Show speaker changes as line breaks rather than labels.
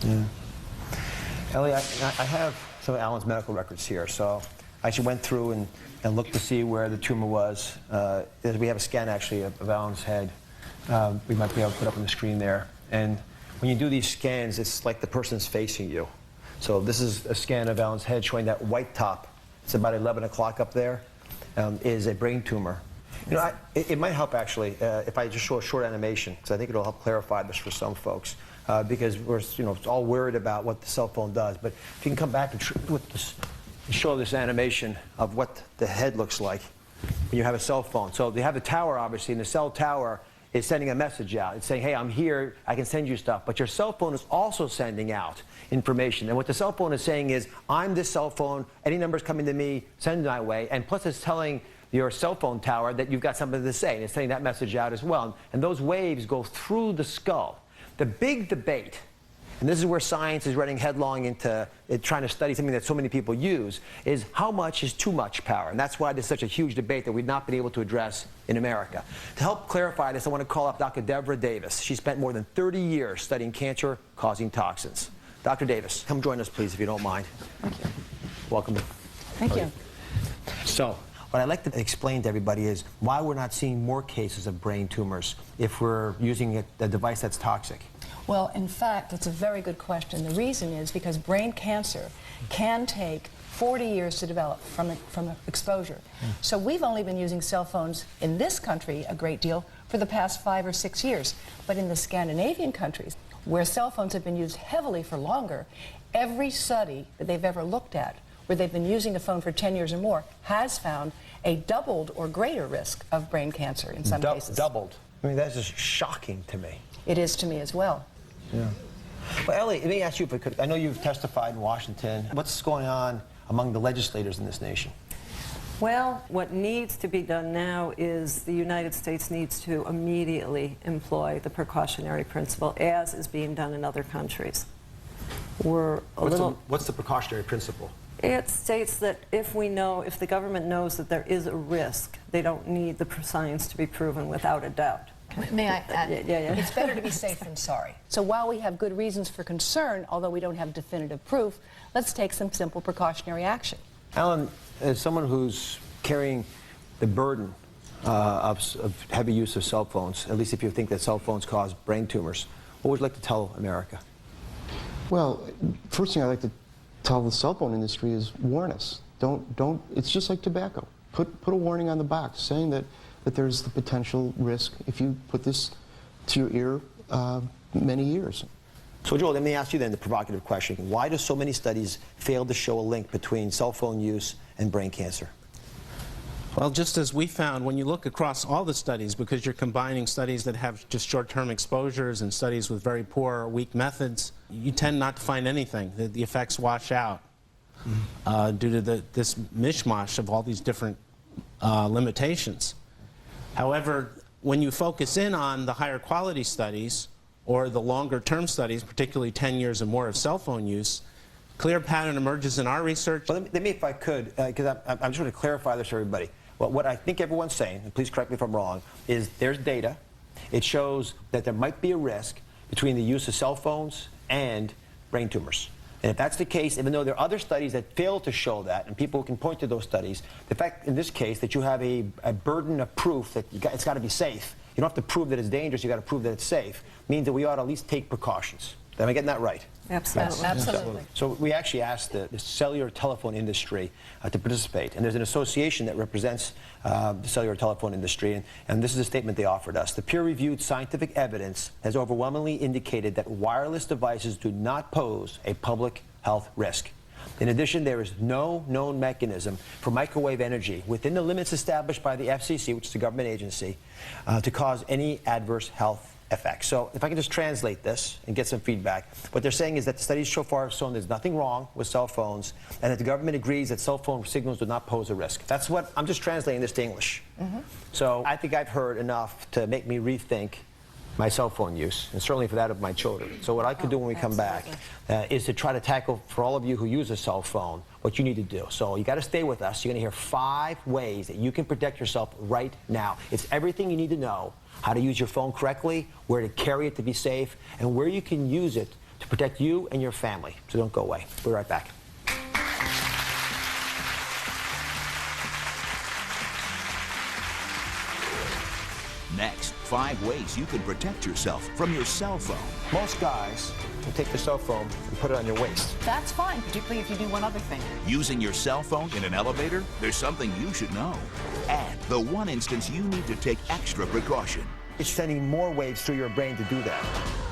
Yeah. Ellie, I have some of Alan's medical records here, so I actually went through and looked to see where the tumor was. We have a scan, actually, of Alan's head. We might be able to put up on the screen there. And when you do these scans, it's like the person's facing you. So this is a scan of Alan's head showing that white top. It's about 11 o'clock up there, is a brain tumor. You know, it might help, actually, if I just show a short animation, because I think it'll help clarify this for some folks, because we're all worried about what the cell phone does. But if you can come back and show this animation of what the head looks like when you have a cell phone. So they have the tower, obviously, and the cell tower is sending a message out. It's saying, hey, I'm here, I can send you stuff. But your cell phone is also sending out information. And what the cell phone is saying is, I'm this cell phone, any numbers coming to me, send it my way. And plus it's telling your cell phone tower that you've got something to say, and it's sending that message out as well. And those waves go through the skull. The big debate, and this is where science is running headlong into trying to study something that so many people use, is how much is too much power? And that's why there's such a huge debate that we've not been able to address in America. To help clarify this, I want to call up Dr. Deborah Davis. She spent more than 30 years studying cancer-causing toxins. Dr. Davis, come join us, please, if you don't mind.
Thank you.
Welcome.
Thank you.
So, what I'd like to explain to everybody is why we're not seeing more cases of brain tumors if we're using a device that's toxic.
Well, in fact, it's a very good question. The reason is because brain cancer can take 40 years to develop from exposure. So we've only been using cell phones in this country a great deal for the past 5 or 6 years. But in the Scandinavian countries, where cell phones have been used heavily for longer, every study that they've ever looked at where they've been using the phone for 10 years or more has found a doubled or greater risk of brain cancer in some cases.
Doubled? I mean, that's just shocking to me.
It is to me as well.
Yeah. Well, Ellie, let me ask you if I could. I know you've testified in Washington. What's going on among the legislators in this nation?
Well, what needs to be done now is the United States needs to immediately employ the precautionary principle, as is being done in other countries.
What's the precautionary principle?
It states that if the government knows that there is a risk, they don't need the science to be proven without a doubt.
May I add?
Yeah.
It's better to be safe than sorry. So while we have good reasons for concern, although we don't have definitive proof, let's take some simple precautionary action.
Alan, as someone who's carrying the burden of heavy use of cell phones, at least if you think that cell phones cause brain tumors, what would you like to tell America?
Well, first thing I'd like to tell the cell phone industry is warn us. Don't. It's just like tobacco. Put a warning on the box saying that there's the potential risk if you put this to your ear many years.
So Joel, let me ask you then the provocative question. Why do so many studies fail to show a link between cell phone use and brain cancer?
Well, just as we found, when you look across all the studies, because you're combining studies that have just short-term exposures and studies with very poor or weak methods, you tend not to find anything. The effects wash out due to this mishmash of all these different limitations. However, when you focus in on the higher quality studies or the longer term studies, particularly 10 years or more of cell phone use, clear pattern emerges in our research.
Well, let me if I could, because I'm just going to clarify this for everybody. Well, what I think everyone's saying, and please correct me if I'm wrong, is there's data. It shows that there might be a risk between the use of cell phones and brain tumors. And if that's the case, even though there are other studies that fail to show that, and people can point to those studies, the fact in this case that you have a burden of proof that it's got to be safe. You don't have to prove that it's dangerous, you've got to prove that it's safe, means that we ought to at least take precautions. Am I getting that right?
Absolutely.
Absolutely.
So we actually asked the cellular telephone industry to participate, and there's an association that represents the cellular telephone industry, and this is a statement they offered us. The peer-reviewed scientific evidence has overwhelmingly indicated that wireless devices do not pose a public health risk. In addition, there is no known mechanism for microwave energy within the limits established by the FCC, which is a government agency, to cause any adverse health effects. So if I can just translate this and get some feedback, what they're saying is that the studies so far have shown there's nothing wrong with cell phones and that the government agrees that cell phone signals do not pose a risk. That's what, I'm just translating this to English. So I think I've heard enough to make me rethink my cell phone use, and certainly for that of my children. So what I could do when we come back is to try to tackle, for all of you who use a cell phone, what you need to do. So you got to stay with us. You're going to hear 5 ways that you can protect yourself right now. It's everything you need to know: how to use your phone correctly, where to carry it to be safe, and where you can use it to protect you and your family. So don't go away. We'll be right back.
Next, 5 ways you can protect yourself from your cell phone.
Most guys will take their cell phone and put it on your waist.
That's fine, particularly if you do one other thing.
Using your cell phone in an elevator? There's something you should know. And the one instance you need to take extra precaution.
It's sending more waves through your brain to do that.